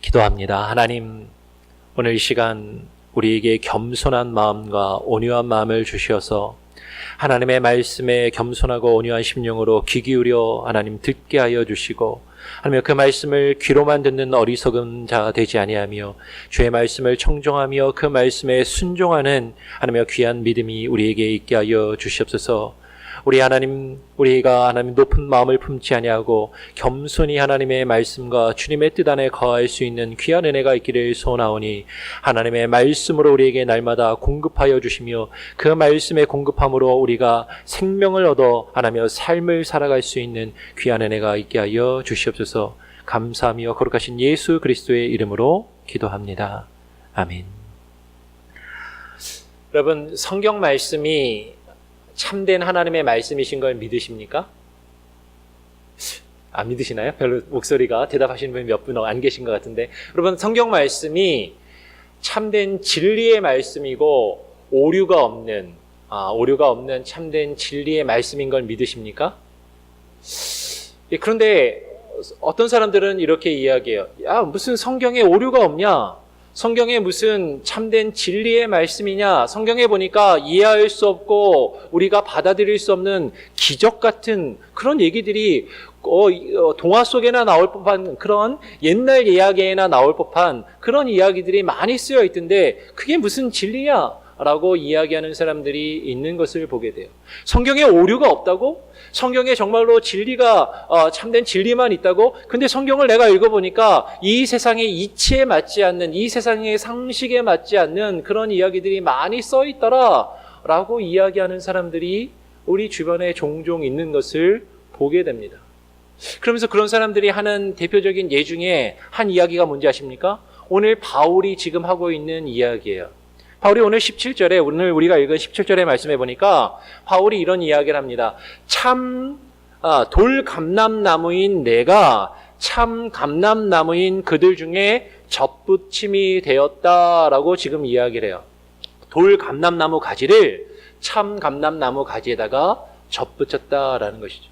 기도합니다. 하나님, 오늘 이 시간 우리에게 겸손한 마음과 온유한 마음을 주셔서 하나님의 말씀에 겸손하고 온유한 심령으로 귀 기울여 하나님 듣게 하여 주시고, 하나님 그 말씀을 귀로만 듣는 어리석은 자 되지 아니하며 주의 말씀을 청종하며 그 말씀에 순종하는 하나님의 귀한 믿음이 우리에게 있게 하여 주시옵소서. 우리가 하나님 높은 마음을 품지 아니하고 겸손히 하나님의 말씀과 주님의 뜻 안에 거할 수 있는 귀한 은혜가 있기를 소원하오니, 하나님의 말씀으로 우리에게 날마다 공급하여 주시며 그 말씀의 공급함으로 우리가 생명을 얻어 하나며 삶을 살아갈 수 있는 귀한 은혜가 있게 하여 주시옵소서. 감사하며 거룩하신 예수 그리스도의 이름으로 기도합니다. 아멘. 여러분, 성경 말씀이 참된 하나님의 말씀이신 걸 믿으십니까? 안 믿으시나요? 별로 목소리가 대답하시는 분이 몇 분 안 계신 것 같은데, 여러분, 성경 말씀이 참된 진리의 말씀이고 오류가 없는 참된 진리의 말씀인 걸 믿으십니까? 그런데 어떤 사람들은 이렇게 이야기해요. 야, 무슨 성경에 오류가 없냐? 성경에 무슨 참된 진리의 말씀이냐? 성경에 보니까 이해할 수 없고 우리가 받아들일 수 없는 기적 같은 그런 얘기들이 동화 속에나 나올 법한, 그런 옛날 이야기에나 나올 법한 그런 이야기들이 많이 쓰여 있던데 그게 무슨 진리냐? 라고 이야기하는 사람들이 있는 것을 보게 돼요. 성경에 오류가 없다고? 성경에 정말로 진리가 참된 진리만 있다고? 근데 성경을 내가 읽어보니까 이 세상의 이치에 맞지 않는, 이 세상의 상식에 맞지 않는 그런 이야기들이 많이 써 있더라 라고 이야기하는 사람들이 우리 주변에 종종 있는 것을 보게 됩니다. 그러면서 그런 사람들이 하는 대표적인 예 중에 한 이야기가 뭔지 아십니까? 오늘 바울이 지금 하고 있는 이야기예요. 바울이 오늘 17절에, 오늘 우리가 읽은 17절의 말씀해 보니까 바울이 이런 이야기를 합니다. 돌 감람나무인 내가 참 감람나무인 그들 중에 접붙임이 되었다라고 지금 이야기를 해요. 돌 감람나무 가지를 참 감람나무 가지에다가 접붙였다라는 것이죠.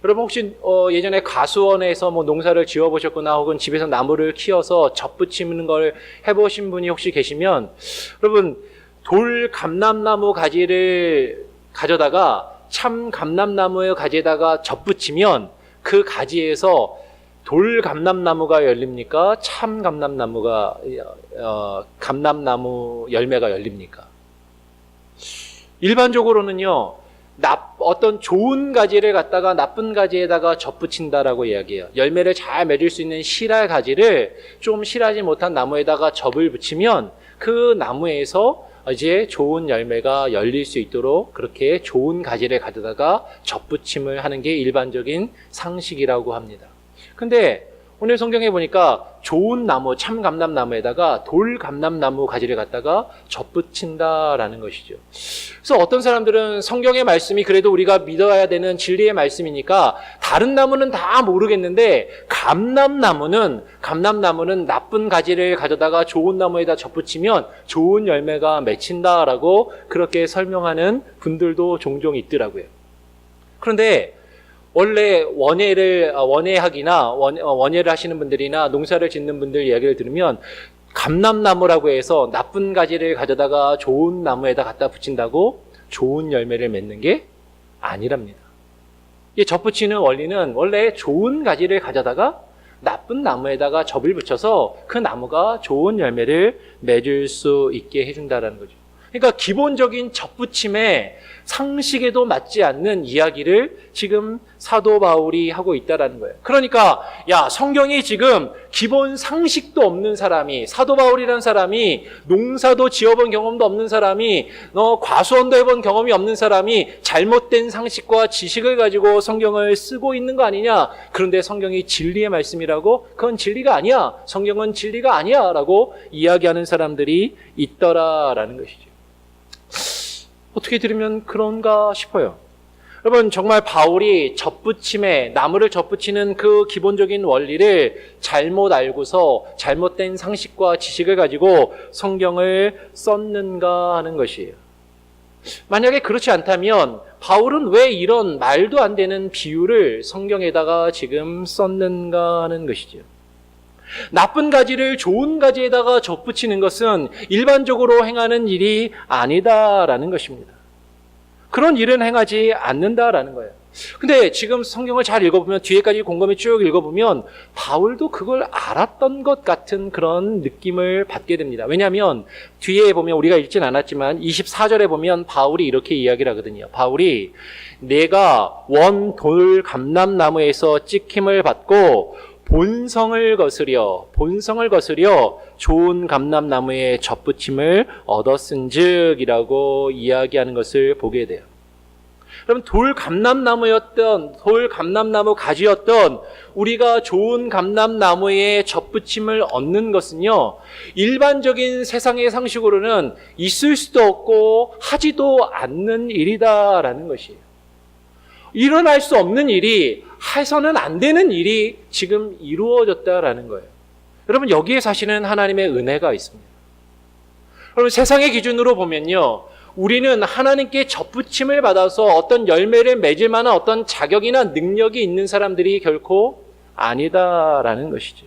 여러분, 혹시 예전에 가수원에서 농사를 지어보셨거나 혹은 집에서 나무를 키워서 접붙이는 걸 해보신 분이 혹시 계시면, 여러분, 돌 감람나무 가지를 가져다가 참 감람나무의 가지에다가 접붙이면 그 가지에서 돌 감람나무가 열립니까? 참 감람나무가 감람나무 열매가 열립니까? 일반적으로는요, 어떤 좋은 가지를 갖다가 나쁜 가지에다가 접붙인다라고 이야기해요. 열매를 잘 맺을 수 있는 실할 가지를 좀 실하지 못한 나무에다가 접을 붙이면 그 나무에서 이제 좋은 열매가 열릴 수 있도록 그렇게 좋은 가지를 가져다가 접붙임을 하는 게 일반적인 상식이라고 합니다. 근데 오늘 성경에 보니까 좋은 나무, 참 감람나무에다가 돌 감람나무 가지를 갖다가 접붙인다라는 것이죠. 그래서 어떤 사람들은 성경의 말씀이 그래도 우리가 믿어야 되는 진리의 말씀이니까 다른 나무는 다 모르겠는데 감람나무는 나쁜 가지를 가져다가 좋은 나무에다 접붙이면 좋은 열매가 맺힌다라고 그렇게 설명하는 분들도 종종 있더라고요. 그런데 원래 원예를 하시는 분들이나 농사를 짓는 분들 이야기를 들으면 감람나무라고 해서 나쁜 가지를 가져다가 좋은 나무에다 갖다 붙인다고 좋은 열매를 맺는 게 아니랍니다. 이 접붙이는 원리는 원래 좋은 가지를 가져다가 나쁜 나무에다가 접을 붙여서 그 나무가 좋은 열매를 맺을 수 있게 해준다는 거죠. 그러니까 기본적인 접붙임에 상식에도 맞지 않는 이야기를 지금 사도 바울이 하고 있다라는 거예요. 그러니까 성경이 지금 기본 상식도 없는 사람이, 사도 바울이라는 사람이 농사도 지어본 경험도 없는 사람이, 과수원도 해본 경험이 없는 사람이 잘못된 상식과 지식을 가지고 성경을 쓰고 있는 거 아니냐? 그런데 성경이 진리의 말씀이라고? 그건 진리가 아니야. 성경은 진리가 아니야. 라고 이야기하는 사람들이 있더라라는 것이죠. 어떻게 들으면 그런가 싶어요. 여러분, 정말 바울이 나무를 접붙이는 그 기본적인 원리를 잘못 알고서 잘못된 상식과 지식을 가지고 성경을 썼는가 하는 것이에요. 만약에 그렇지 않다면 바울은 왜 이런 말도 안 되는 비유를 성경에다가 지금 썼는가 하는 것이죠. 나쁜 가지를 좋은 가지에다가 접붙이는 것은 일반적으로 행하는 일이 아니다라는 것입니다. 그런 일은 행하지 않는다라는 거예요. 근데 지금 성경을 잘 읽어보면, 뒤에까지 곰곰이 쭉 읽어보면 바울도 그걸 알았던 것 같은 그런 느낌을 받게 됩니다. 왜냐하면 뒤에 보면, 우리가 읽진 않았지만 24절에 보면 바울이 이렇게 이야기를 하거든요. 바울이 내가 원 돌 감람나무에서 찍힘을 받고 본성을 거스려 좋은 감람나무에 접붙임을 얻었은즉이라고 이야기하는 것을 보게 돼요. 그럼 돌 감람나무 가지였던 우리가 좋은 감람나무에 접붙임을 얻는 것은요, 일반적인 세상의 상식으로는 있을 수도 없고 하지도 않는 일이다라는 것이에요. 일어날 수 없는 일이, 해서는 안 되는 일이 지금 이루어졌다라는 거예요. 여러분, 여기에 사실은 하나님의 은혜가 있습니다. 여러분, 세상의 기준으로 보면요, 우리는 하나님께 접붙임을 받아서 어떤 열매를 맺을 만한 어떤 자격이나 능력이 있는 사람들이 결코 아니다라는 것이죠.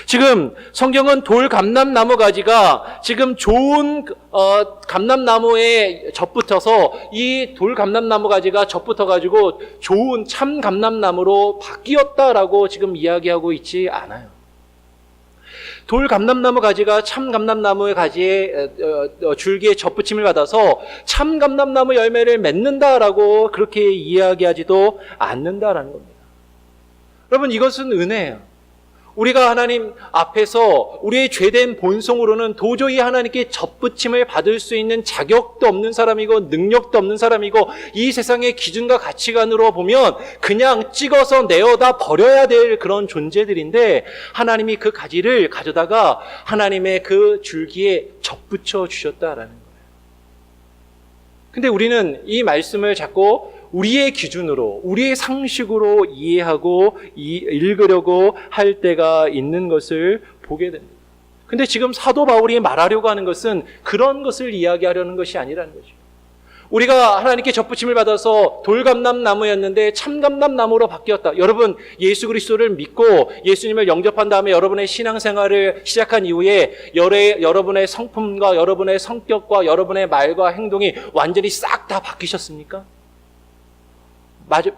지금 성경은 돌 감람나무 가지가 지금 좋은 감람나무에 접붙어서 이 돌 감람나무 가지가 접붙어 가지고 좋은 참 감람나무로 바뀌었다라고 지금 이야기하고 있지 않아요. 돌 감람나무 가지가 참 감람나무의 가지에 줄기에 접붙임을 받아서 참 감람나무 열매를 맺는다라고 그렇게 이야기하지도 않는다라는 겁니다. 여러분, 이것은 은혜예요. 우리가 하나님 앞에서 우리의 죄된 본성으로는 도저히 하나님께 접붙임을 받을 수 있는 자격도 없는 사람이고 능력도 없는 사람이고, 이 세상의 기준과 가치관으로 보면 그냥 찍어서 내어다 버려야 될 그런 존재들인데, 하나님이 그 가지를 가져다가 하나님의 그 줄기에 접붙여 주셨다라는 거예요. 근데 우리는 이 말씀을 자꾸 우리의 기준으로, 우리의 상식으로 이해하고 읽으려고 할 때가 있는 것을 보게 됩니다. 근데 지금 사도 바울이 말하려고 하는 것은 그런 것을 이야기하려는 것이 아니라는 거죠. 우리가 하나님께 접붙임을 받아서 돌감람나무였는데 참감람나무로 바뀌었다. 여러분, 예수 그리스도를 믿고 예수님을 영접한 다음에 여러분의 신앙생활을 시작한 이후에 여러분의 성품과 여러분의 성격과 여러분의 말과 행동이 완전히 싹 다 바뀌셨습니까?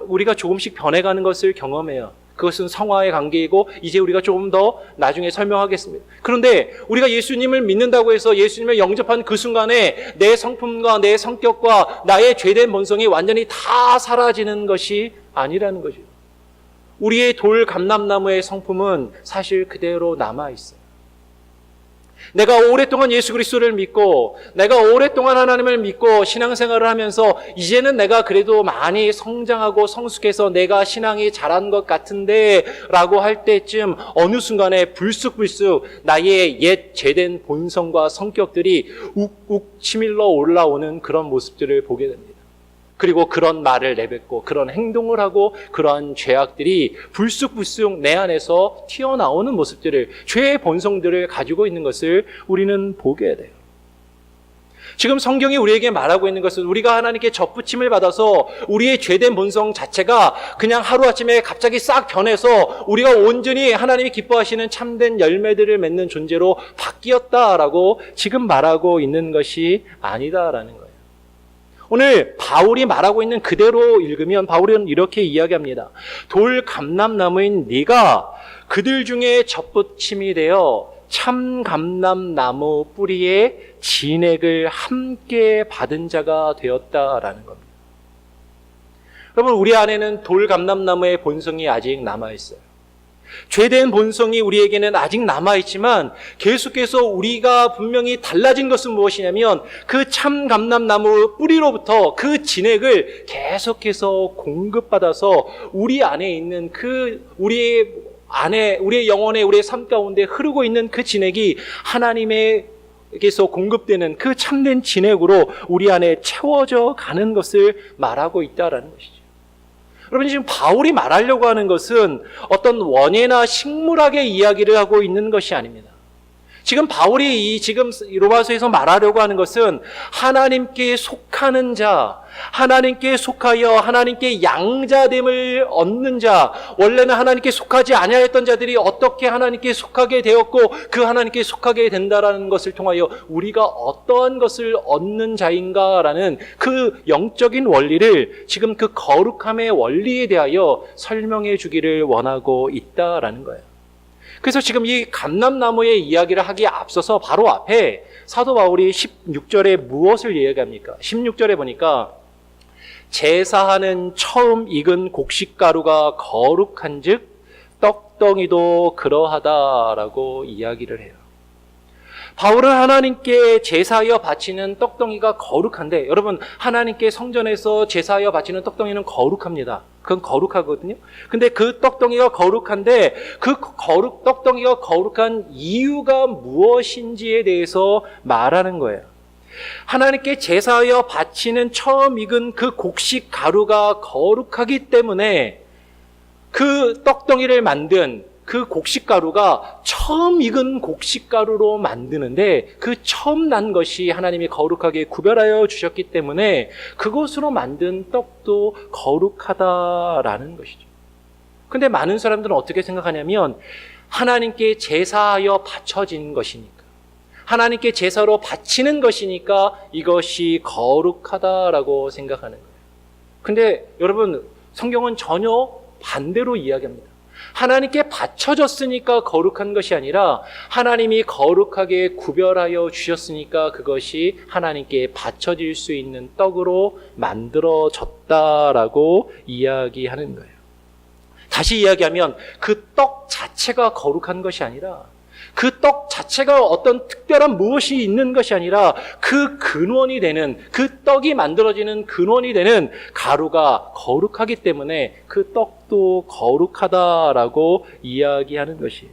우리가 조금씩 변해가는 것을 경험해요. 그것은 성화의 관계이고, 이제 우리가 조금 더 나중에 설명하겠습니다. 그런데 우리가 예수님을 믿는다고 해서 예수님을 영접한 그 순간에 내 성품과 내 성격과 나의 죄된 본성이 완전히 다 사라지는 것이 아니라는 거죠. 우리의 돌 감람나무의 성품은 사실 그대로 남아있어요. 내가 오랫동안 예수 그리스도를 믿고, 내가 오랫동안 하나님을 믿고 신앙생활을 하면서 이제는 내가 그래도 많이 성장하고 성숙해서 내가 신앙이 자란 것 같은데 라고 할 때쯤 어느 순간에 불쑥불쑥 나의 옛 죄된 본성과 성격들이 욱욱 치밀러 올라오는 그런 모습들을 보게 됩니다. 그리고 그런 말을 내뱉고 그런 행동을 하고 그러한 죄악들이 불쑥불쑥 내 안에서 튀어나오는 모습들을, 죄의 본성들을 가지고 있는 것을 우리는 보게 돼요. 지금 성경이 우리에게 말하고 있는 것은 우리가 하나님께 접붙임을 받아서 우리의 죄된 본성 자체가 그냥 하루아침에 갑자기 싹 변해서 우리가 온전히 하나님이 기뻐하시는 참된 열매들을 맺는 존재로 바뀌었다라고 지금 말하고 있는 것이 아니다라는 거예요. 오늘 바울이 말하고 있는 그대로 읽으면 바울은 이렇게 이야기합니다. 돌 감람나무인 네가 그들 중에 접붙임이 되어 참 감람나무 뿌리에 진액을 함께 받은 자가 되었다라는 겁니다. 여러분, 우리 안에는 돌 감람나무의 본성이 아직 남아있어요. 죄된 본성이 우리에게는 아직 남아있지만 계속해서 우리가 분명히 달라진 것은 무엇이냐면 그 참 감람나무 뿌리로부터 그 진액을 계속해서 공급받아서 우리 안에 있는 우리의 영혼에, 우리의 삶 가운데 흐르고 있는 그 진액이 하나님에게서 공급되는 그 참된 진액으로 우리 안에 채워져 가는 것을 말하고 있다라는 것이죠. 여러분, 지금 바울이 말하려고 하는 것은 어떤 원예나 식물학의 이야기를 하고 있는 것이 아닙니다. 지금 바울이 지금 로마서에서 말하려고 하는 것은 하나님께 속하는 자, 하나님께 속하여 하나님께 양자됨을 얻는 자, 원래는 하나님께 속하지 아니하였던 자들이 어떻게 하나님께 속하게 되었고 그 하나님께 속하게 된다라는 것을 통하여 우리가 어떠한 것을 얻는 자인가라는 그 영적인 원리를 지금 그 거룩함의 원리에 대하여 설명해 주기를 원하고 있다라는 거예요. 그래서 지금 이 감람나무의 이야기를 하기에 앞서서 바로 앞에 사도 바울이 16절에 무엇을 이야기합니까? 16절에 보니까 제사하는 처음 익은 곡식가루가 거룩한 즉 떡덩이도 그러하다라고 이야기를 해요. 바울은 하나님께 제사하여 바치는 떡덩이가 거룩한데, 여러분 하나님께 성전에서 제사하여 바치는 떡덩이는 거룩합니다. 그건 거룩하거든요. 근데 그 떡덩이가 거룩한데 그 떡덩이가 거룩한 이유가 무엇인지에 대해서 말하는 거예요. 하나님께 제사하여 바치는 처음 익은 그 곡식 가루가 거룩하기 때문에 그 떡덩이를 만든 그 곡식가루가 처음 익은 곡식가루로 만드는데 그 처음 난 것이 하나님이 거룩하게 구별하여 주셨기 때문에 그것으로 만든 떡도 거룩하다라는 것이죠. 근데 많은 사람들은 어떻게 생각하냐면 하나님께 제사하여 바쳐진 것이니까, 하나님께 제사로 바치는 것이니까 이것이 거룩하다라고 생각하는 거예요. 근데 여러분 성경은 전혀 반대로 이야기합니다. 하나님께 바쳐졌으니까 거룩한 것이 아니라 하나님이 거룩하게 구별하여 주셨으니까 그것이 하나님께 바쳐질 수 있는 떡으로 만들어졌다라고 이야기하는 거예요. 다시 이야기하면 그 떡 자체가 거룩한 것이 아니라, 그 떡 자체가 어떤 특별한 무엇이 있는 것이 아니라 그 근원이 되는, 그 떡이 만들어지는 근원이 되는 가루가 거룩하기 때문에 그 떡도 거룩하다라고 이야기하는 것이에요.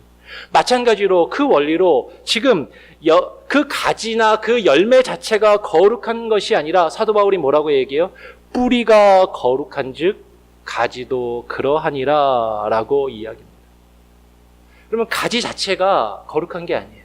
마찬가지로 그 원리로 지금 그 가지나 그 열매 자체가 거룩한 것이 아니라 사도 바울이 뭐라고 얘기해요? 뿌리가 거룩한 즉 가지도 그러하니라 라고 이야기합니다. 그러면 가지 자체가 거룩한 게 아니에요.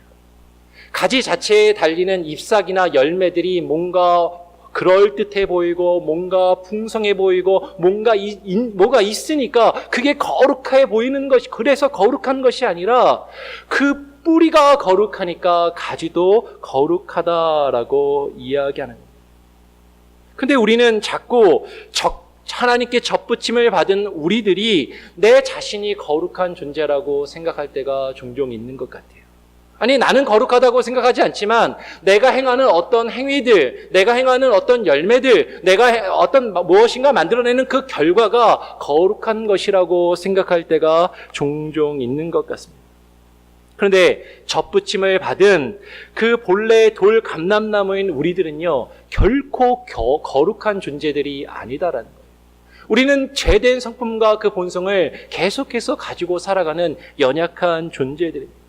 가지 자체에 달리는 잎사귀나 열매들이 뭔가 그럴듯해 보이고 뭔가 풍성해 보이고 뭐가 있으니까 그게 거룩해 보이는 것이, 그래서 거룩한 것이 아니라 그 뿌리가 거룩하니까 가지도 거룩하다라고 이야기하는 겁니다. 근데 우리는 자꾸 하나님께 접붙임을 받은 우리들이 내 자신이 거룩한 존재라고 생각할 때가 종종 있는 것 같아요. 아니, 나는 거룩하다고 생각하지 않지만 내가 행하는 어떤 행위들, 내가 행하는 어떤 열매들, 내가 어떤 무엇인가 만들어내는 그 결과가 거룩한 것이라고 생각할 때가 종종 있는 것 같습니다. 그런데 접붙임을 받은 그 본래 돌 감람나무인 우리들은요, 결코 거룩한 존재들이 아니다라는 거예요. 우리는 죄된 성품과 그 본성을 계속해서 가지고 살아가는 연약한 존재들입니다.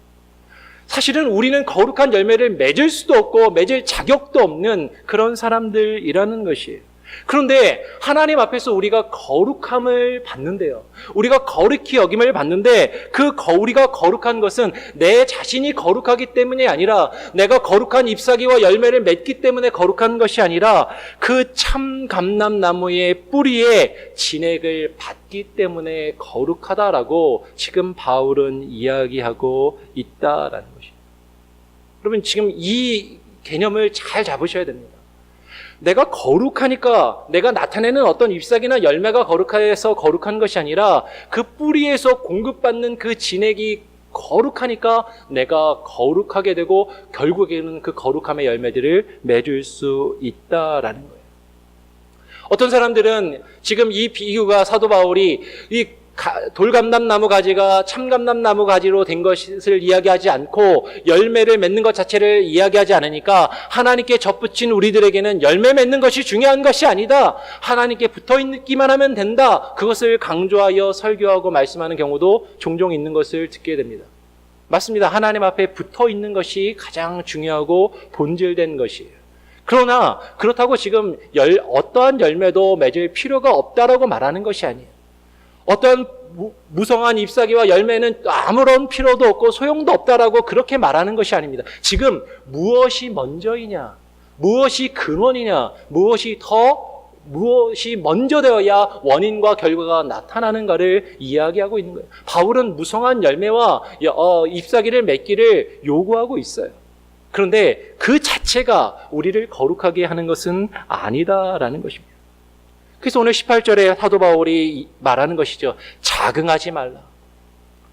사실은 우리는 거룩한 열매를 맺을 수도 없고 맺을 자격도 없는 그런 사람들이라는 것이에요. 그런데 하나님 앞에서 우리가 거룩함을 받는데요, 우리가 거룩히 여김을 받는데 우리가 거룩한 것은 내 자신이 거룩하기 때문이 아니라, 내가 거룩한 잎사귀와 열매를 맺기 때문에 거룩한 것이 아니라 그 참 감람나무의 뿌리에 진액을 받기 때문에 거룩하다라고 지금 바울은 이야기하고 있다라는 것입니다. 여러분, 지금 이 개념을 잘 잡으셔야 됩니다. 내가 거룩하니까, 내가 나타내는 어떤 잎사귀나 열매가 거룩해서 거룩한 것이 아니라 그 뿌리에서 공급받는 그 진액이 거룩하니까 내가 거룩하게 되고 결국에는 그 거룩함의 열매들을 맺을 수 있다라는 거예요. 어떤 사람들은 지금 이 비유가, 사도 바울이 이 돌감람나무 가지가 참감람나무 가지로 된 것을 이야기하지 않고 열매를 맺는 것 자체를 이야기하지 않으니까 하나님께 접붙인 우리들에게는 열매 맺는 것이 중요한 것이 아니다, 하나님께 붙어있기만 하면 된다, 그것을 강조하여 설교하고 말씀하는 경우도 종종 있는 것을 듣게 됩니다. 맞습니다. 하나님 앞에 붙어있는 것이 가장 중요하고 본질된 것이에요. 그러나 그렇다고 지금 어떠한 열매도 맺을 필요가 없다라고 말하는 것이 아니에요. 어떤 무성한 잎사귀와 열매는 아무런 필요도 없고 소용도 없다라고 그렇게 말하는 것이 아닙니다. 지금 무엇이 먼저이냐, 무엇이 근원이냐, 무엇이 먼저 되어야 원인과 결과가 나타나는가를 이야기하고 있는 거예요. 바울은 무성한 열매와 잎사귀를 맺기를 요구하고 있어요. 그런데 그 자체가 우리를 거룩하게 하는 것은 아니다라는 것입니다. 그래서 오늘 18절에 사도 바울이 말하는 것이죠. 자긍하지 말라.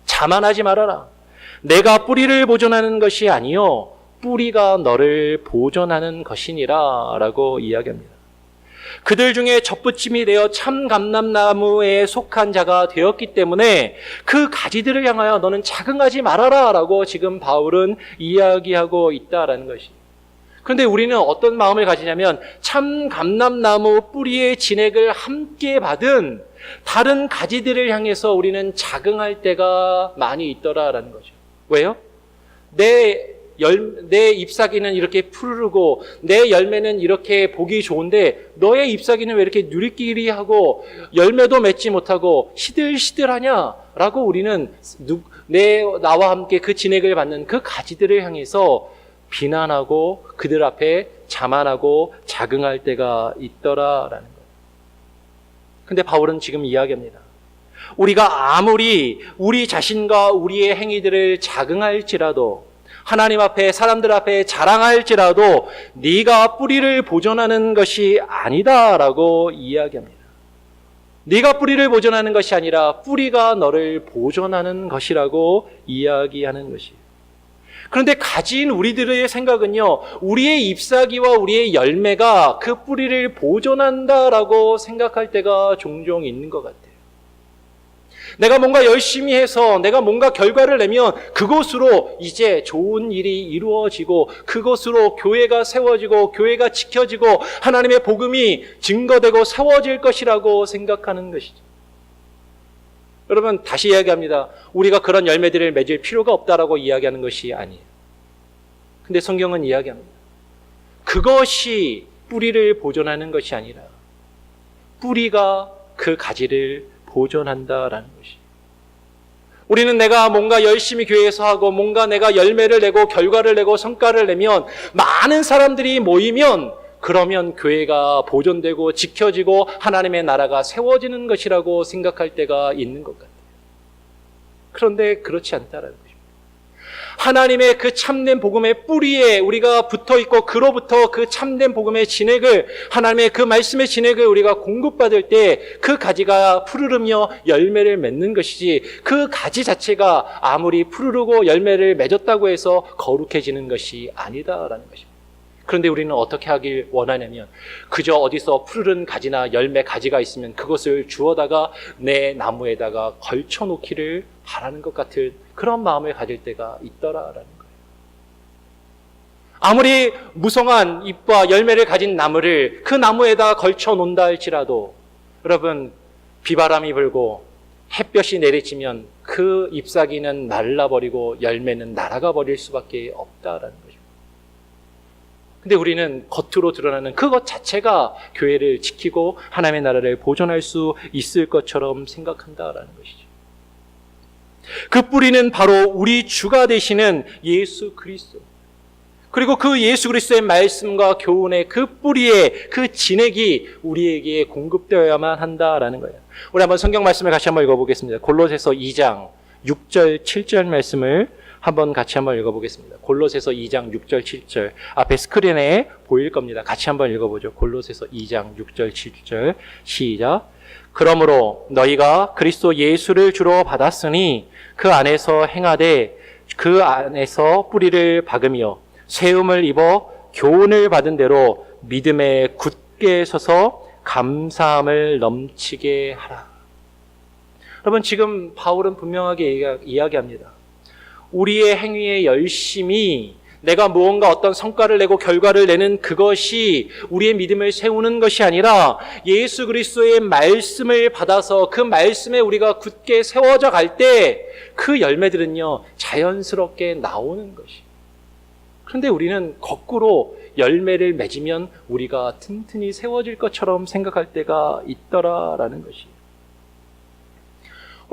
자만하지 말아라. 내가 뿌리를 보존하는 것이 아니요 뿌리가 너를 보존하는 것이니라 라고 이야기합니다. 그들 중에 접붙임이 되어 참 감람나무에 속한 자가 되었기 때문에 그 가지들을 향하여 너는 자긍하지 말아라 라고 지금 바울은 이야기하고 있다라는 것이. 그런데 우리는 어떤 마음을 가지냐면 참 감람나무 뿌리의 진액을 함께 받은 다른 가지들을 향해서 우리는 자긍할 때가 많이 있더라라는 거죠. 왜요? 내 잎사귀는 이렇게 푸르르고 내 열매는 이렇게 보기 좋은데 너의 잎사귀는 왜 이렇게 누리끼리하고 열매도 맺지 못하고 시들시들하냐라고 우리는 나와 함께 그 진액을 받는 그 가지들을 향해서 비난하고 그들 앞에 자만하고 자긍할 때가 있더라라는 거예요. 근데 바울은 지금 이야기합니다. 우리가 아무리 우리 자신과 우리의 행위들을 자긍할지라도 하나님 앞에 사람들 앞에 자랑할지라도 네가 뿌리를 보존하는 것이 아니다라고 이야기합니다. 네가 뿌리를 보존하는 것이 아니라 뿌리가 너를 보존하는 것이라고 이야기하는 것이에요. 그런데 가진 우리들의 생각은요, 우리의 잎사귀와 우리의 열매가 그 뿌리를 보존한다라고 생각할 때가 종종 있는 것 같아요. 내가 뭔가 열심히 해서 내가 뭔가 결과를 내면 그것으로 이제 좋은 일이 이루어지고 그것으로 교회가 세워지고 교회가 지켜지고 하나님의 복음이 증거되고 세워질 것이라고 생각하는 것이죠. 여러분 다시 이야기합니다. 우리가 그런 열매들을 맺을 필요가 없다라고 이야기하는 것이 아니에요. 근데 성경은 이야기합니다. 그것이 뿌리를 보존하는 것이 아니라 뿌리가 그 가지를 보존한다라는 것이. 우리는 내가 뭔가 열심히 교회에서 하고 뭔가 내가 열매를 내고 결과를 내고 성과를 내면 많은 사람들이 모이면 그러면 교회가 보존되고 지켜지고 하나님의 나라가 세워지는 것이라고 생각할 때가 있는 것 같아요. 그런데 그렇지 않다라는 것입니다. 하나님의 그 참된 복음의 뿌리에 우리가 붙어있고 그로부터 그 참된 복음의 진액을 하나님의 그 말씀의 진액을 우리가 공급받을 때 그 가지가 푸르르며 열매를 맺는 것이지 그 가지 자체가 아무리 푸르르고 열매를 맺었다고 해서 거룩해지는 것이 아니다라는 것입니다. 그런데 우리는 어떻게 하길 원하냐면 그저 어디서 푸르른 가지나 열매 가지가 있으면 그것을 주워다가 내 나무에다가 걸쳐놓기를 바라는 것 같은 그런 마음을 가질 때가 있더라라는 거예요. 아무리 무성한 잎과 열매를 가진 나무를 그 나무에다 걸쳐놓는다 할지라도 여러분 비바람이 불고 햇볕이 내리치면 그 잎사귀는 말라버리고 열매는 날아가 버릴 수밖에 없다라는 거죠. 근데 우리는 겉으로 드러나는 그것 자체가 교회를 지키고 하나님의 나라를 보존할 수 있을 것처럼 생각한다라는 것이죠. 그 뿌리는 바로 우리 주가 되시는 예수 그리스도. 그리고 그 예수 그리스도의 말씀과 교훈의 그 뿌리의 그 진액이 우리에게 공급되어야만 한다라는 거예요. 우리 한번 성경 말씀을 같이 한번 읽어보겠습니다. 골로새서 2장 6절 7절 말씀을 한번 같이 한번 읽어보겠습니다. 골로새서 2장 6절 7절 앞에 스크린에 보일 겁니다. 같이 한번 읽어보죠. 골로새서 2장 6절 7절 시작. 그러므로 너희가 그리스도 예수를 주로 받았으니 그 안에서 행하되 그 안에서 뿌리를 박으며 세움을 입어 교훈을 받은 대로 믿음에 굳게 서서 감사함을 넘치게 하라. 여러분 지금 바울은 분명하게 이야기합니다. 우리의 행위에 열심히 내가 무언가 어떤 성과를 내고 결과를 내는 그것이 우리의 믿음을 세우는 것이 아니라 예수 그리스도의 말씀을 받아서 그 말씀에 우리가 굳게 세워져 갈 때 그 열매들은요 자연스럽게 나오는 것이. 그런데 우리는 거꾸로 열매를 맺으면 우리가 튼튼히 세워질 것처럼 생각할 때가 있더라라는 것이.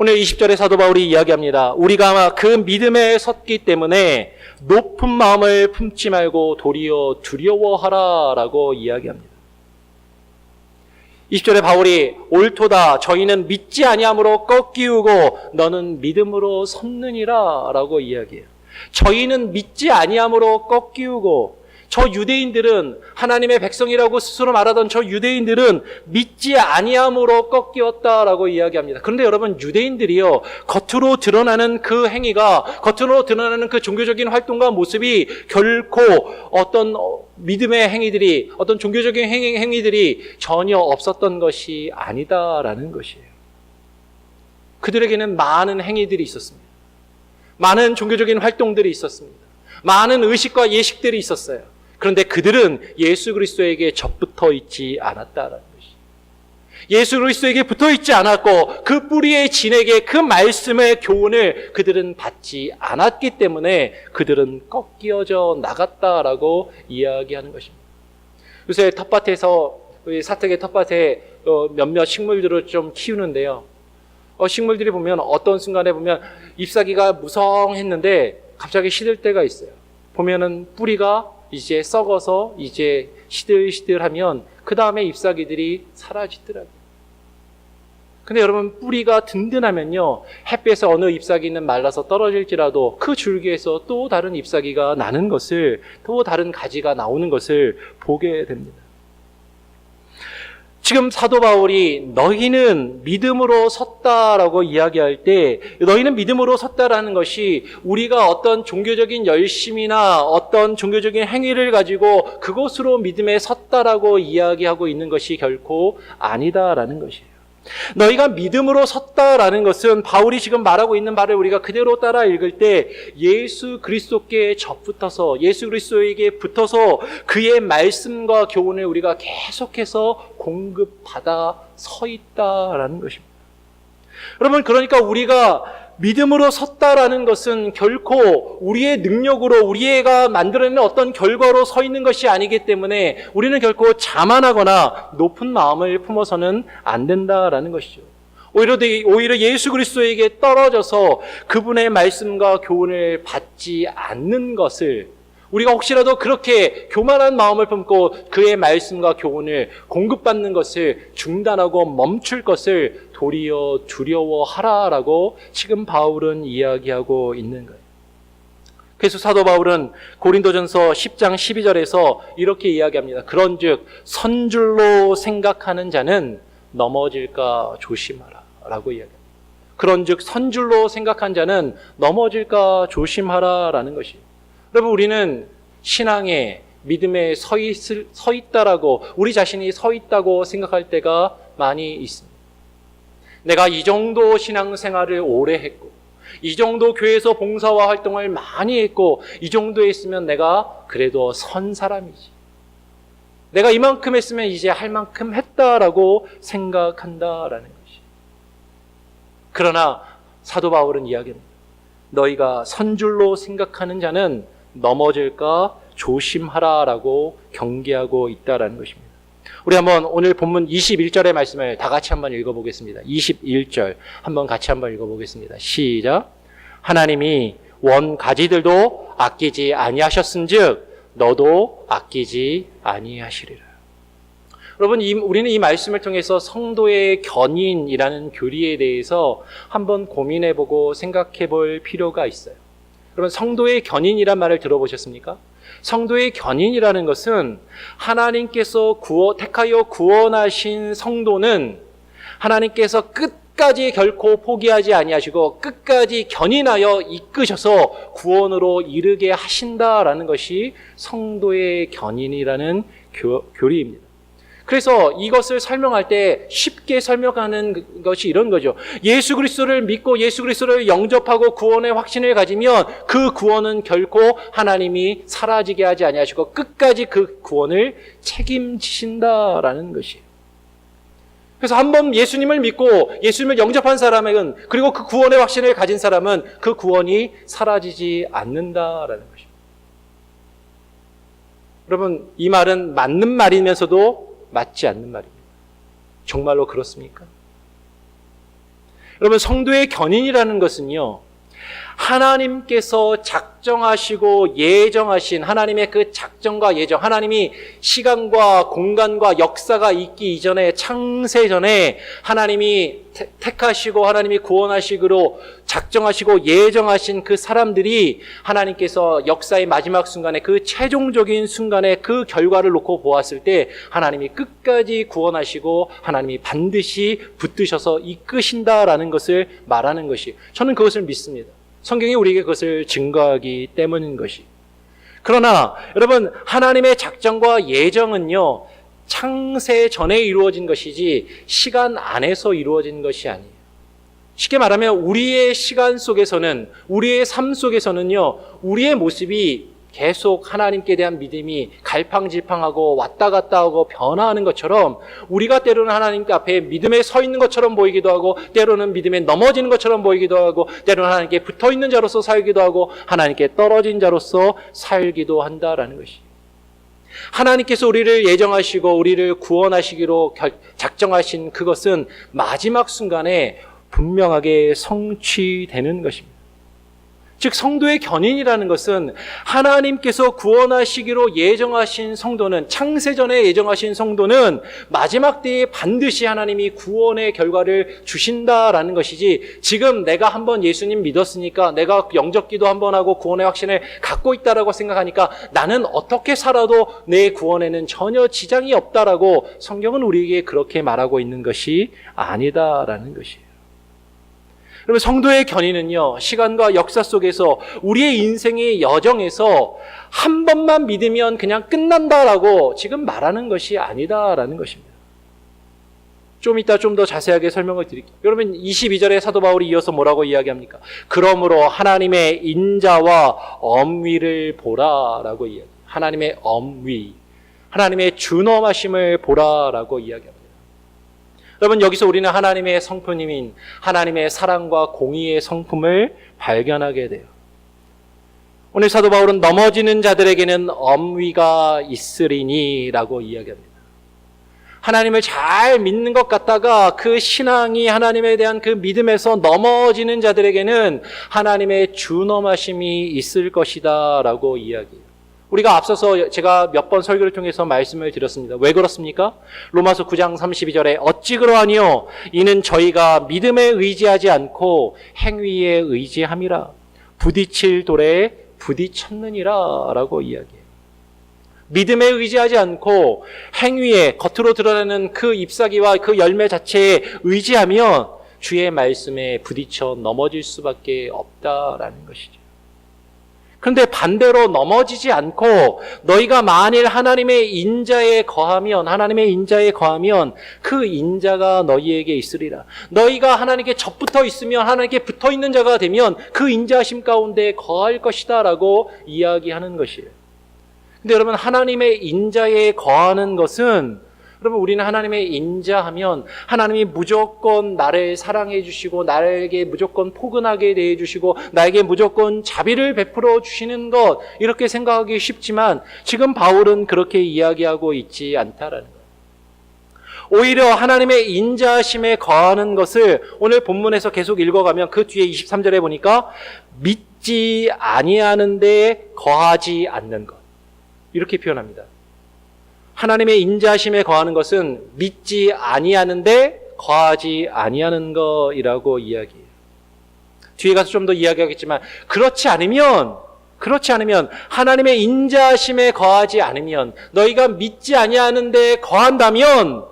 오늘 20절에 사도 바울이 이야기합니다. 우리가 그 믿음에 섰기 때문에 높은 마음을 품지 말고 도리어 두려워하라 라고 이야기합니다. 20절에 바울이 옳도다 저희는 믿지 아니함으로 꺾이우고 너는 믿음으로 섰느니라 라고 이야기해요. 저희는 믿지 아니함으로 꺾이우고, 저 유대인들은, 하나님의 백성이라고 스스로 말하던 저 유대인들은 믿지 아니함으로 꺾였다라고 이야기합니다. 그런데 여러분, 유대인들이요, 겉으로 드러나는 그 행위가, 겉으로 드러나는 그 종교적인 활동과 모습이 결코 어떤 믿음의 행위들이, 어떤 종교적인 행위들이 전혀 없었던 것이 아니다라는 것이에요. 그들에게는 많은 행위들이 있었습니다. 많은 종교적인 활동들이 있었습니다. 많은 의식과 예식들이 있었어요. 그런데 그들은 예수 그리스도에게 접붙어 있지 않았다라는 것이죠. 예수 그리스도에게 붙어 있지 않았고 그 뿌리의 진에게 그 말씀의 교훈을 그들은 받지 않았기 때문에 그들은 꺾여져 나갔다라고 이야기하는 것입니다. 요새 텃밭에서, 사택의 텃밭에 몇몇 식물들을 좀 키우는데요. 식물들이 보면 어떤 순간에 보면 잎사귀가 무성했는데 갑자기 시들 때가 있어요. 보면은 뿌리가 이제 썩어서 이제 시들시들하면 그 다음에 잎사귀들이 사라지더라고요. 근데 여러분, 뿌리가 든든하면요, 햇볕에 어느 잎사귀는 말라서 떨어질지라도 그 줄기에서 또 다른 잎사귀가 나는 것을, 또 다른 가지가 나오는 것을 보게 됩니다. 지금 사도 바울이 너희는 믿음으로 섰다라고 이야기할 때, 너희는 믿음으로 섰다라는 것이 우리가 어떤 종교적인 열심이나 어떤 종교적인 행위를 가지고 그것으로 믿음에 섰다라고 이야기하고 있는 것이 결코 아니다라는 것이에요. 너희가 믿음으로 섰다라는 것은 바울이 지금 말하고 있는 말을 우리가 그대로 따라 읽을 때 예수 그리스도께 접붙어서, 예수 그리스도에게 붙어서 그의 말씀과 교훈을 우리가 계속해서 공급받아 서 있다라는 것입니다. 여러분, 그러니까 우리가 믿음으로 섰다라는 것은 결코 우리의 능력으로, 우리가 만들어내는 어떤 결과로 서 있는 것이 아니기 때문에 우리는 결코 자만하거나 높은 마음을 품어서는 안 된다라는 것이죠. 오히려 예수 그리스도에게 떨어져서 그분의 말씀과 교훈을 받지 않는 것을, 우리가 혹시라도 그렇게 교만한 마음을 품고 그의 말씀과 교훈을 공급받는 것을 중단하고 멈출 것을 도리어 두려워하라라고 지금 바울은 이야기하고 있는 거예요. 그래서 사도 바울은 고린도전서 10장 12절에서 이렇게 이야기합니다. 그런즉 선줄로 생각하는 자는 넘어질까 조심하라 라고 이야기합니다. 그런즉 선줄로 생각한 자는 넘어질까 조심하라라는 것이에요. 여러분, 우리는 신앙에, 믿음에 서 있다라고, 우리 자신이 서 있다고 생각할 때가 많이 있습니다. 내가 이 정도 신앙생활을 오래 했고, 이 정도 교회에서 봉사와 활동을 많이 했고, 이 정도 했으면 내가 그래도 선 사람이지. 내가 이만큼 했으면 이제 할 만큼 했다라고 생각한다라는 것이. 그러나 사도 바울은 이야기합니다. 너희가 선줄로 생각하는 자는 넘어질까 조심하라라고 경계하고 있다라는 것입니다. 우리 한번 오늘 본문 21절의 말씀을 다 같이 한번 읽어보겠습니다. 21절 한번 같이 한번 읽어보겠습니다. 시작. 하나님이 원가지들도 아끼지 아니하셨은즉 너도 아끼지 아니하시리라. 여러분, 우리는 이 말씀을 통해서 성도의 견인이라는 교리에 대해서 한번 고민해보고 생각해볼 필요가 있어요. 여러분, 성도의 견인이란 말을 들어보셨습니까? 성도의 견인이라는 것은 하나님께서 택하여 구원하신 성도는 하나님께서 끝까지 결코 포기하지 아니하시고 끝까지 견인하여 이끄셔서 구원으로 이르게 하신다라는 것이 성도의 견인이라는 교리입니다. 그래서 이것을 설명할 때 쉽게 설명하는 것이 이런 거죠. 예수 그리스도를 믿고 예수 그리스도를 영접하고 구원의 확신을 가지면 그 구원은 결코 하나님이 사라지게 하지 아니하시고 끝까지 그 구원을 책임지신다라는 것이에요. 그래서 한번 예수님을 믿고 예수님을 영접한 사람은, 그리고 그 구원의 확신을 가진 사람은 그 구원이 사라지지 않는다라는 것입니다. 여러분, 이 말은 맞는 말이면서도 맞지 않는 말입니다. 정말로 그렇습니까? 여러분, 성도의 견인이라는 것은요, 하나님께서 작정하시고 예정하신 하나님의 그 작정과 예정, 하나님이 시간과 공간과 역사가 있기 이전에, 창세 전에 하나님이 택하시고 하나님이 구원하시기로 작정하시고 예정하신 그 사람들이 하나님께서 역사의 마지막 순간에, 그 최종적인 순간에 그 결과를 놓고 보았을 때 하나님이 끝까지 구원하시고 하나님이 반드시 붙드셔서 이끄신다라는 것을 말하는 것이, 저는 그것을 믿습니다. 성경이 우리에게 그것을 증거하기 때문인 것이. 그러나 여러분, 하나님의 작정과 예정은요, 창세 전에 이루어진 것이지 시간 안에서 이루어진 것이 아니에요. 쉽게 말하면 우리의 시간 속에서는, 우리의 삶 속에서는요, 우리의 모습이 계속 하나님께 대한 믿음이 갈팡질팡하고 왔다 갔다 하고 변화하는 것처럼, 우리가 때로는 하나님 앞에 믿음에 서 있는 것처럼 보이기도 하고, 때로는 믿음에 넘어지는 것처럼 보이기도 하고, 때로는 하나님께 붙어 있는 자로서 살기도 하고, 하나님께 떨어진 자로서 살기도 한다라는 것이. 하나님께서 우리를 예정하시고 우리를 구원하시기로 작정하신 그것은 마지막 순간에 분명하게 성취되는 것입니다. 즉, 성도의 견인이라는 것은 하나님께서 구원하시기로 예정하신 성도는, 창세전에 예정하신 성도는 마지막 때에 반드시 하나님이 구원의 결과를 주신다라는 것이지, 지금 내가 한번 예수님 믿었으니까, 내가 영접기도 한번 하고 구원의 확신을 갖고 있다라고 생각하니까 나는 어떻게 살아도 내 구원에는 전혀 지장이 없다라고 성경은 우리에게 그렇게 말하고 있는 것이 아니다라는 것이에요. 여러분, 성도의 견인은요, 시간과 역사 속에서 우리의 인생의 여정에서 한 번만 믿으면 그냥 끝난다라고 지금 말하는 것이 아니다라는 것입니다. 좀 이따 좀 더 자세하게 설명을 드릴게요. 여러분, 22절에 사도 바울이 이어서 뭐라고 이야기합니까? 그러므로 하나님의 인자와 엄위를 보라라고 이야기해요. 하나님의 엄위, 하나님의 준엄하심을 보라라고 이야기합니다. 여러분, 여기서 우리는 하나님의 성품인 하나님의 사랑과 공의의 성품을 발견하게 돼요. 오늘 사도 바울은 넘어지는 자들에게는 엄위가 있으리니 라고 이야기합니다. 하나님을 잘 믿는 것 같다가 그 신앙이 하나님에 대한 그 믿음에서 넘어지는 자들에게는 하나님의 준엄하심이 있을 것이다 라고 이야기해요. 우리가 앞서서 제가 몇 번 설교를 통해서 말씀을 드렸습니다. 왜 그렇습니까? 로마서 9장 32절에 어찌 그러하니요? 이는 저희가 믿음에 의지하지 않고 행위에 의지함이라. 부딪힐 돌에 부딪혔느니라 라고 이야기해요. 믿음에 의지하지 않고 행위에, 겉으로 드러나는 그 잎사귀와 그 열매 자체에 의지하면 주의 말씀에 부딪혀 넘어질 수밖에 없다라는 것이죠. 그런데 반대로 넘어지지 않고 너희가 만일 하나님의 인자에 거하면, 하나님의 인자에 거하면 그 인자가 너희에게 있으리라. 너희가 하나님께 접붙어 있으면, 하나님께 붙어 있는 자가 되면 그 인자하심 가운데 거할 것이다 라고 이야기하는 것이에요. 근데 여러분, 하나님의 인자에 거하는 것은, 여러분, 우리는 하나님의 인자하면 하나님이 무조건 나를 사랑해 주시고 나에게 무조건 포근하게 대해 주시고 나에게 무조건 자비를 베풀어 주시는 것, 이렇게 생각하기 쉽지만 지금 바울은 그렇게 이야기하고 있지 않다라는 거예요. 오히려 하나님의 인자하심에 거하는 것을 오늘 본문에서 계속 읽어가면 그 뒤에 23절에 보니까 믿지 아니하는 데 거하지 않는 것, 이렇게 표현합니다. 하나님의 인자하심에 거하는 것은 믿지 아니하는데 거하지 아니하는 것이라고 이야기해요. 뒤에 가서 좀 더 이야기하겠지만, 그렇지 않으면 하나님의 인자하심에 거하지 않으면, 너희가 믿지 아니하는데 거한다면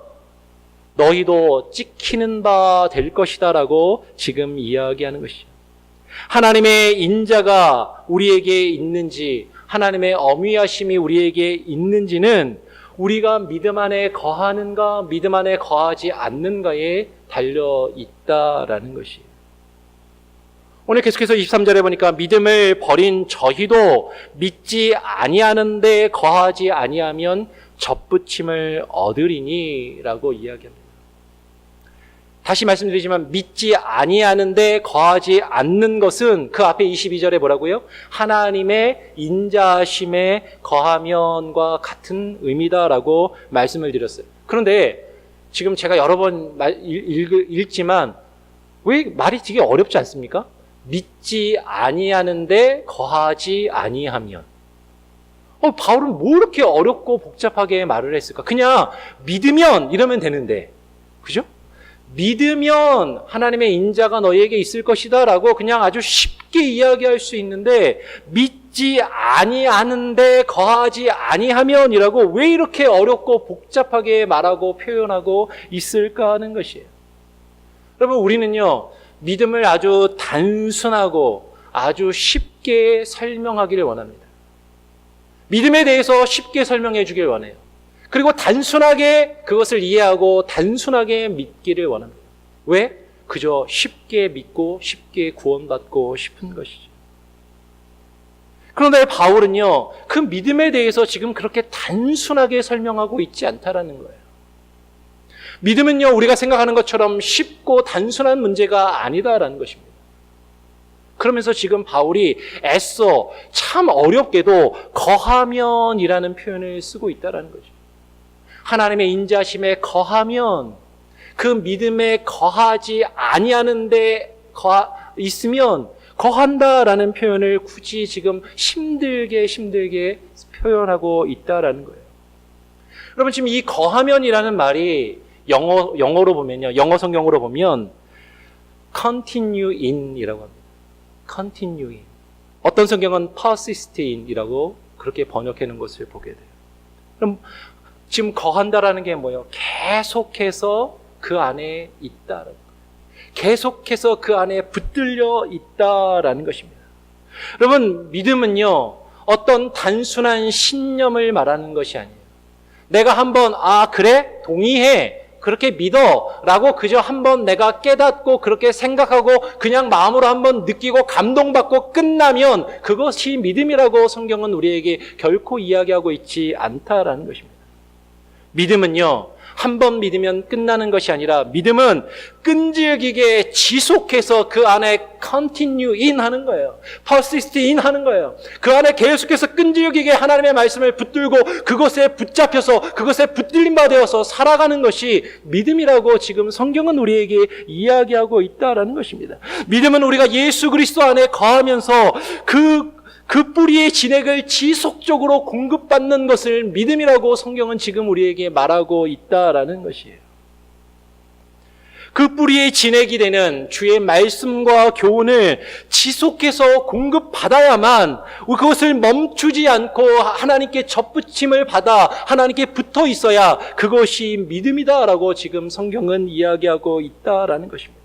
너희도 찍히는 바 될 것이다 라고 지금 이야기하는 것이죠. 하나님의 인자가 우리에게 있는지, 하나님의 엄위하심이 우리에게 있는지는 우리가 믿음 안에 거하는가, 믿음 안에 거하지 않는가에 달려 있다라는 것이에요. 오늘 계속해서 23절에 보니까 믿음을 버린 저희도 믿지 아니하는데 거하지 아니하면 접붙임을 얻으리니 라고 이야기합니다. 다시 말씀드리지만 믿지 아니하는데 거하지 않는 것은 그 앞에 22절에 뭐라고요? 하나님의 인자하심에 거하면과 같은 의미다라고 말씀을 드렸어요. 그런데 지금 제가 여러 번 읽지만 왜 말이 되게 어렵지 않습니까? 믿지 아니하는데 거하지 아니하면. 바울은 뭐 이렇게 어렵고 복잡하게 말을 했을까? 그냥 믿으면 이러면 되는데, 그죠? 믿으면 하나님의 인자가 너희에게 있을 것이다 라고 그냥 아주 쉽게 이야기할 수 있는데, 믿지 아니하는데 거하지 아니하면이라고 왜 이렇게 어렵고 복잡하게 말하고 표현하고 있을까 하는 것이에요. 여러분, 우리는요, 믿음을 아주 단순하고 아주 쉽게 설명하기를 원합니다. 믿음에 대해서 쉽게 설명해 주길 원해요. 그리고 단순하게 그것을 이해하고 단순하게 믿기를 원합니다. 왜? 그저 쉽게 믿고 쉽게 구원받고 싶은 것이죠. 그런데 바울은요, 그 믿음에 대해서 지금 그렇게 단순하게 설명하고 있지 않다라는 거예요. 믿음은요, 우리가 생각하는 것처럼 쉽고 단순한 문제가 아니다라는 것입니다. 그러면서 지금 바울이 애써 참 어렵게도 거하면이라는 표현을 쓰고 있다는 거죠. 하나님의 인자심에 거하면, 그 믿음에 거하지 아니하는데 있으면 거한다라는 표현을 굳이 지금 힘들게 표현하고 있다라는 거예요. 여러분, 지금 이 거하면이라는 말이 영어로 보면요, 영어 성경으로 보면 continue in이라고 합니다. continue in. 어떤 성경은 persist in이라고 그렇게 번역해 놓은 것을 보게 돼요. 그럼 지금 거한다라는 게 뭐예요? 계속해서 그 안에 있다라는 거예요. 계속해서 그 안에 붙들려 있다라는 것입니다. 여러분, 믿음은요, 어떤 단순한 신념을 말하는 것이 아니에요. 내가 한번 그래? 동의해. 그렇게 믿어. 라고 그저 한번 내가 깨닫고 그렇게 생각하고 그냥 마음으로 한번 느끼고 감동받고 끝나면 그것이 믿음이라고 성경은 우리에게 결코 이야기하고 있지 않다라는 것입니다. 믿음은요, 한번 믿으면 끝나는 것이 아니라 믿음은 끈질기게 지속해서 그 안에 continue in 하는 거예요. persist in 하는 거예요. 그 안에 계속해서 끈질기게 하나님의 말씀을 붙들고 그것에 붙잡혀서 그것에 붙들림 받아서 살아가는 것이 믿음이라고 지금 성경은 우리에게 이야기하고 있다라는 것입니다. 믿음은 우리가 예수 그리스도 안에 거하면서 그 뿌리의 진액을 지속적으로 공급받는 것을 믿음이라고 성경은 지금 우리에게 말하고 있다라는 것이에요. 그 뿌리의 진액이 되는 주의 말씀과 교훈을 지속해서 공급받아야만 그것을 멈추지 않고 하나님께 접붙임을 받아 하나님께 붙어 있어야 그것이 믿음이다라고 지금 성경은 이야기하고 있다라는 것입니다.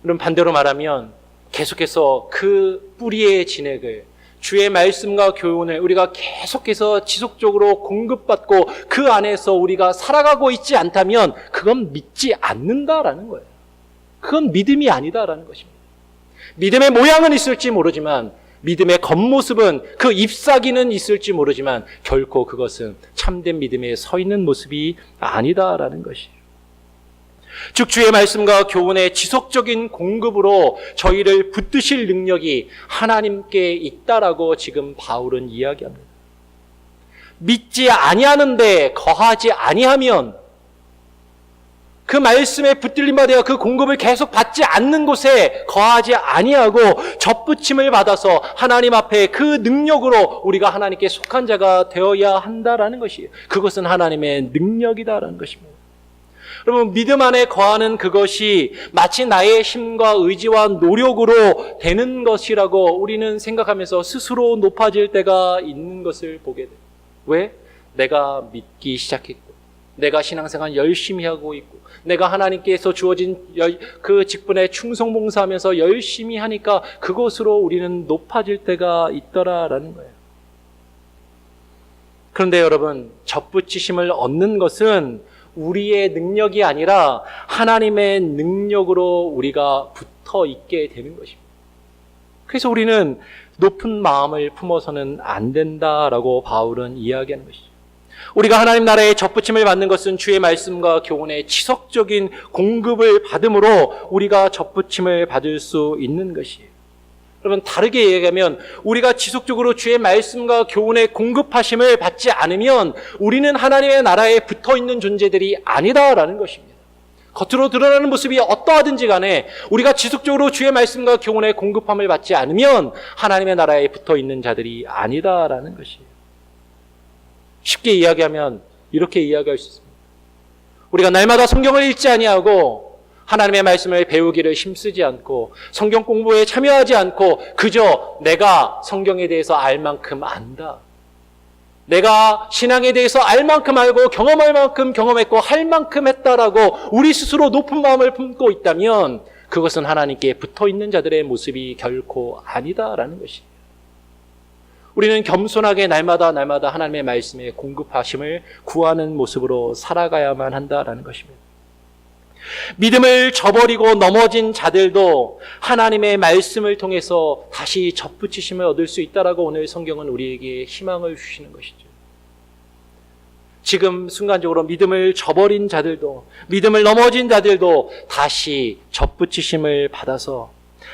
그럼 반대로 말하면 계속해서 그 뿌리의 진액을, 주의 말씀과 교훈을 우리가 계속해서 지속적으로 공급받고 그 안에서 우리가 살아가고 있지 않다면 그건 믿지 않는다라는 거예요. 그건 믿음이 아니다라는 것입니다. 믿음의 모양은 있을지 모르지만, 믿음의 겉모습은, 그 잎사귀는 있을지 모르지만 결코 그것은 참된 믿음에 서 있는 모습이 아니다라는 것이에요. 즉 주의 말씀과 교훈의 지속적인 공급으로 저희를 붙드실 능력이 하나님께 있다라고 지금 바울은 이야기합니다. 믿지 아니하는데 거하지 아니하면, 그 말씀에 붙들림 받아 그 공급을 계속 받지 않는 곳에 거하지 아니하고 접붙임을 받아서 하나님 앞에 그 능력으로 우리가 하나님께 속한 자가 되어야 한다라는 것이에요. 그것은 하나님의 능력이다라는 것입니다. 여러분, 믿음 안에 거하는 그것이 마치 나의 힘과 의지와 노력으로 되는 것이라고 우리는 생각하면서 스스로 높아질 때가 있는 것을 보게 돼요. 왜? 내가 믿기 시작했고, 내가 신앙생활 열심히 하고 있고, 내가 하나님께서 주어진 그 직분에 충성봉사하면서 열심히 하니까 그것으로 우리는 높아질 때가 있더라라는 거예요. 그런데 여러분, 접붙이심을 얻는 것은 우리의 능력이 아니라 하나님의 능력으로 우리가 붙어 있게 되는 것입니다. 그래서 우리는 높은 마음을 품어서는 안 된다라고 바울은 이야기하는 것이죠. 우리가 하나님 나라의 접붙임을 받는 것은 주의 말씀과 교훈의 지속적인 공급을 받음으로 우리가 접붙임을 받을 수 있는 것이에요. 여러분, 다르게 얘기하면 우리가 지속적으로 주의 말씀과 교훈의 공급하심을 받지 않으면 우리는 하나님의 나라에 붙어있는 존재들이 아니다라는 것입니다. 겉으로 드러나는 모습이 어떠하든지 간에 우리가 지속적으로 주의 말씀과 교훈의 공급함을 받지 않으면 하나님의 나라에 붙어 있는 자들이 아니다라는 것이에요. 쉽게 이야기하면 이렇게 이야기할 수 있습니다. 우리가 날마다 성경을 읽지 아니하고 하나님의 말씀을 배우기를 힘쓰지 않고 성경 공부에 참여하지 않고 그저 내가 성경에 대해서 알 만큼 안다. 내가 신앙에 대해서 알 만큼 알고 경험할 만큼 경험했고 할 만큼 했다라고 우리 스스로 높은 마음을 품고 있다면 그것은 하나님께 붙어있는 자들의 모습이 결코 아니다라는 것이에요. 우리는 겸손하게 날마다 하나님의 말씀에 공급하심을 구하는 모습으로 살아가야만 한다라는 것입니다. 믿음을 저버리고 넘어진 자들도 하나님의 말씀을 통해서 다시 접붙이심을 얻을 수 있다라고 오늘 성경은 우리에게 희망을 주시는 것이죠. 지금 순간적으로 믿음을 저버린 자들도, 믿음을 넘어진 자들도 다시 접붙이심을 받아서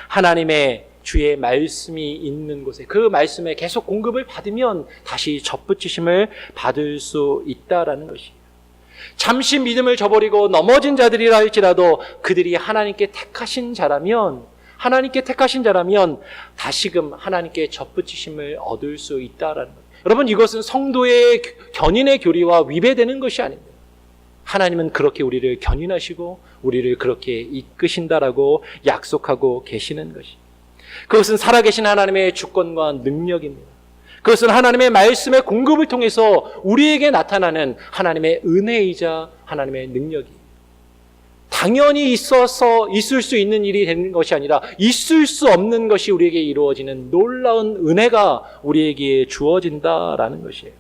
하나님의 주의 말씀이 있는 곳에 그 말씀에 계속 공급을 받으면 다시 접붙이심을 받을 수 있다라는 것이에요. 잠시 믿음을 저버리고 넘어진 자들이라 할지라도 그들이 하나님께 택하신 자라면 다시금 하나님께 접붙이심을 얻을 수 있다라는 것. 여러분, 이것은 성도의 견인의 교리와 위배되는 것이 아닙니다. 하나님은 그렇게 우리를 견인하시고 우리를 그렇게 이끄신다라고 약속하고 계시는 것이. 그것은 살아계신 하나님의 주권과 능력입니다. 그것은 하나님의 말씀의 공급을 통해서 우리에게 나타나는 하나님의 은혜이자 하나님의 능력이에요. 당연히 있을 수 있는 일이 되는 것이 아니라 있을 수 없는 것이 우리에게 이루어지는 놀라운 은혜가 우리에게 주어진다라는 것이에요.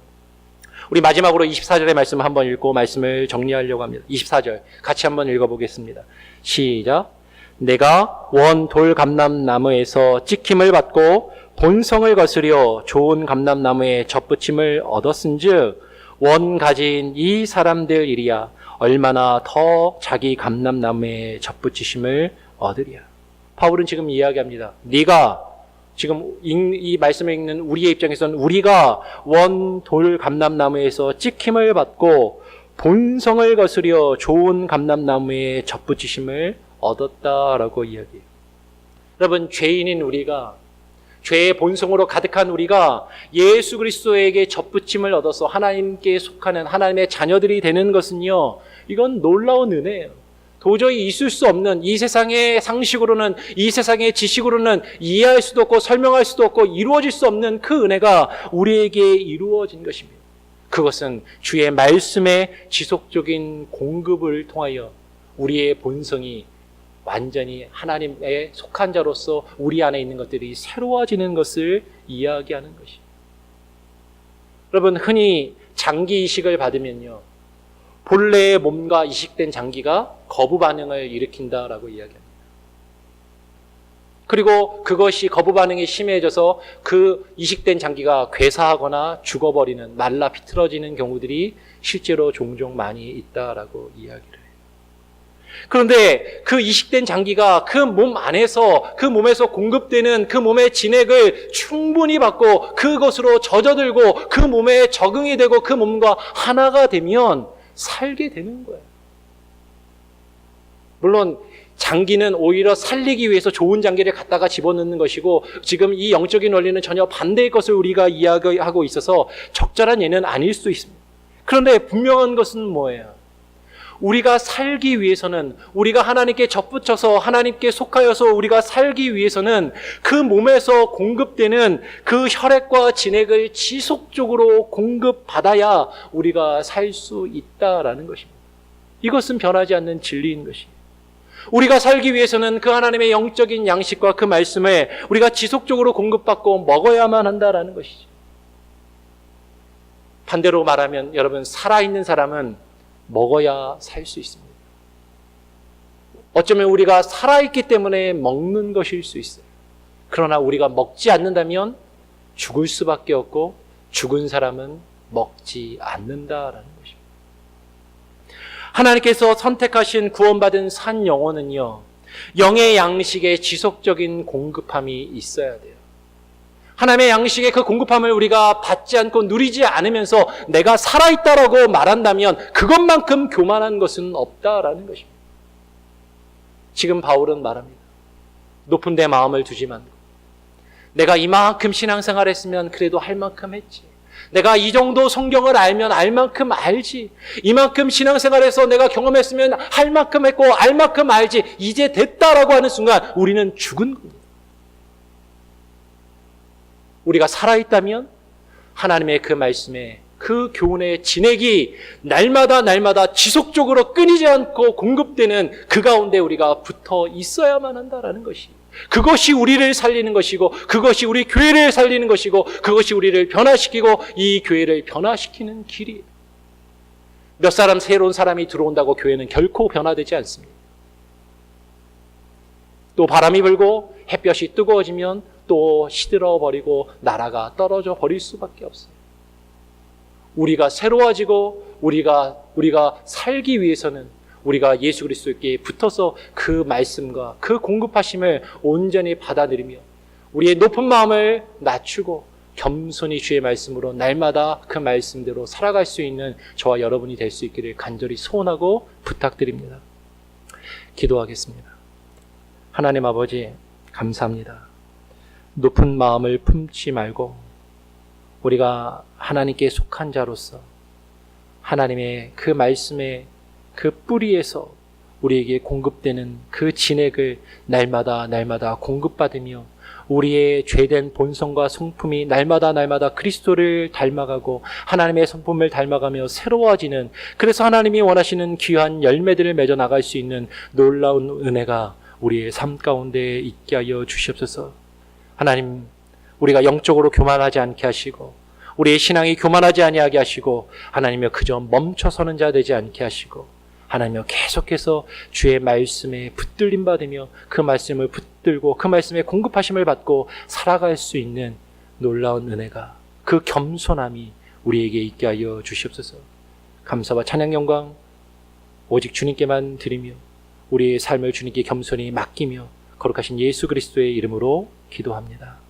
우리 마지막으로 24절의 말씀을 한번 읽고 말씀을 정리하려고 합니다. 24절 같이 한번 읽어보겠습니다. 시작. 내가 원 돌 감람나무에서 찍힘을 받고 본성을 거스려 좋은 감람나무에 접붙임을 얻었은즉 원 가진 이 사람들이리야 얼마나 더 자기 감람나무에 접붙이심을 얻으리야. 바울은 지금 이야기합니다. 네가 지금 이 말씀을 읽는 우리의 입장에서는 우리가 원 돌 감람나무에서 찍힘을 받고 본성을 거스려 좋은 감람나무에 접붙이심을 얻었다라고 이야기해요. 여러분, 죄인인 우리가, 죄의 본성으로 가득한 우리가 예수 그리스도에게 접붙임을 얻어서 하나님께 속하는 하나님의 자녀들이 되는 것은요, 이건 놀라운 은혜예요. 도저히 있을 수 없는, 이 세상의 상식으로는, 이 세상의 지식으로는 이해할 수도 없고 설명할 수도 없고 이루어질 수 없는 그 은혜가 우리에게 이루어진 것입니다. 그것은 주의 말씀의 지속적인 공급을 통하여 우리의 본성이 완전히 하나님에 속한 자로서 우리 안에 있는 것들이 새로워지는 것을 이야기하는 것이에요. 여러분, 흔히 장기 이식을 받으면요, 본래의 몸과 이식된 장기가 거부 반응을 일으킨다라고 이야기합니다. 그리고 그것이 거부 반응이 심해져서 그 이식된 장기가 괴사하거나 죽어버리는, 말라 비틀어지는 경우들이 실제로 종종 많이 있다라고 이야기를 해요. 그런데 그 이식된 장기가 그 몸 안에서, 그 몸에서 공급되는 그 몸의 진액을 충분히 받고 그것으로 젖어들고 그 몸에 적응이 되고 그 몸과 하나가 되면 살게 되는 거예요. 물론 장기는 오히려 살리기 위해서 좋은 장기를 갖다가 집어넣는 것이고 지금 이 영적인 원리는 전혀 반대의 것을 우리가 이야기하고 있어서 적절한 예는 아닐 수 있습니다. 그런데 분명한 것은 뭐예요? 우리가 살기 위해서는, 우리가 하나님께 접붙여서 하나님께 속하여서 우리가 살기 위해서는 그 몸에서 공급되는 그 혈액과 진액을 지속적으로 공급받아야 우리가 살 수 있다라는 것입니다. 이것은 변하지 않는 진리인 것이에요. 우리가 살기 위해서는 그 하나님의 영적인 양식과 그 말씀을 우리가 지속적으로 공급받고 먹어야만 한다라는 것이죠. 반대로 말하면 여러분, 살아있는 사람은 먹어야 살 수 있습니다. 어쩌면 우리가 살아있기 때문에 먹는 것일 수 있어요. 그러나 우리가 먹지 않는다면 죽을 수밖에 없고 죽은 사람은 먹지 않는다라는 것입니다. 하나님께서 선택하신 구원받은 산 영혼은요, 영의 양식의 지속적인 공급함이 있어야 돼요. 하나님의 양식의 그 공급함을 우리가 받지 않고 누리지 않으면서 내가 살아있다라고 말한다면 그것만큼 교만한 것은 없다라는 것입니다. 지금 바울은 말합니다. 높은 데 마음을 두지 말고 내가 이만큼 신앙생활 했으면 그래도 할 만큼 했지. 내가 이 정도 성경을 알면 알 만큼 알지. 이만큼 신앙생활에서 내가 경험했으면 할 만큼 했고 알 만큼 알지. 이제 됐다라고 하는 순간 우리는 죽은 겁니다. 우리가 살아있다면 하나님의 그 말씀에 그 교훈의 진액이 날마다 지속적으로 끊이지 않고 공급되는 그 가운데 우리가 붙어 있어야만 한다라는 것이, 그것이 우리를 살리는 것이고, 그것이 우리 교회를 살리는 것이고, 그것이 우리를 변화시키고 이 교회를 변화시키는 길이에요. 몇 사람 새로운 사람이 들어온다고 교회는 결코 변화되지 않습니다. 또 바람이 불고 햇볕이 뜨거워지면 또 시들어버리고 나라가 떨어져 버릴 수밖에 없어요. 우리가 새로워지고 우리가 살기 위해서는 우리가 예수 그리스도께 붙어서 그 말씀과 그 공급하심을 온전히 받아들이며 우리의 높은 마음을 낮추고 겸손히 주의 말씀으로 날마다 그 말씀대로 살아갈 수 있는 저와 여러분이 될 수 있기를 간절히 소원하고 부탁드립니다. 기도하겠습니다. 하나님 아버지, 감사합니다. 높은 마음을 품지 말고 우리가 하나님께 속한 자로서 하나님의 그 말씀의 그 뿌리에서 우리에게 공급되는 그 진액을 날마다 공급받으며 우리의 죄된 본성과 성품이 날마다 그리스도를 닮아가고 하나님의 성품을 닮아가며 새로워지는, 그래서 하나님이 원하시는 귀한 열매들을 맺어 나갈 수 있는 놀라운 은혜가 우리의 삶 가운데 있게 하여 주시옵소서. 하나님, 우리가 영적으로 교만하지 않게 하시고 우리의 신앙이 교만하지 아니하게 하시고 하나님여 그저 멈춰서는 자 되지 않게 하시고 하나님여 계속해서 주의 말씀에 붙들림 받으며 그 말씀을 붙들고 그 말씀에 공급하심을 받고 살아갈 수 있는 놀라운 은혜가, 그 겸손함이 우리에게 있게 하여 주시옵소서. 감사와 찬양 영광 오직 주님께만 드리며 우리의 삶을 주님께 겸손히 맡기며 거룩하신 예수 그리스도의 이름으로 기도합니다.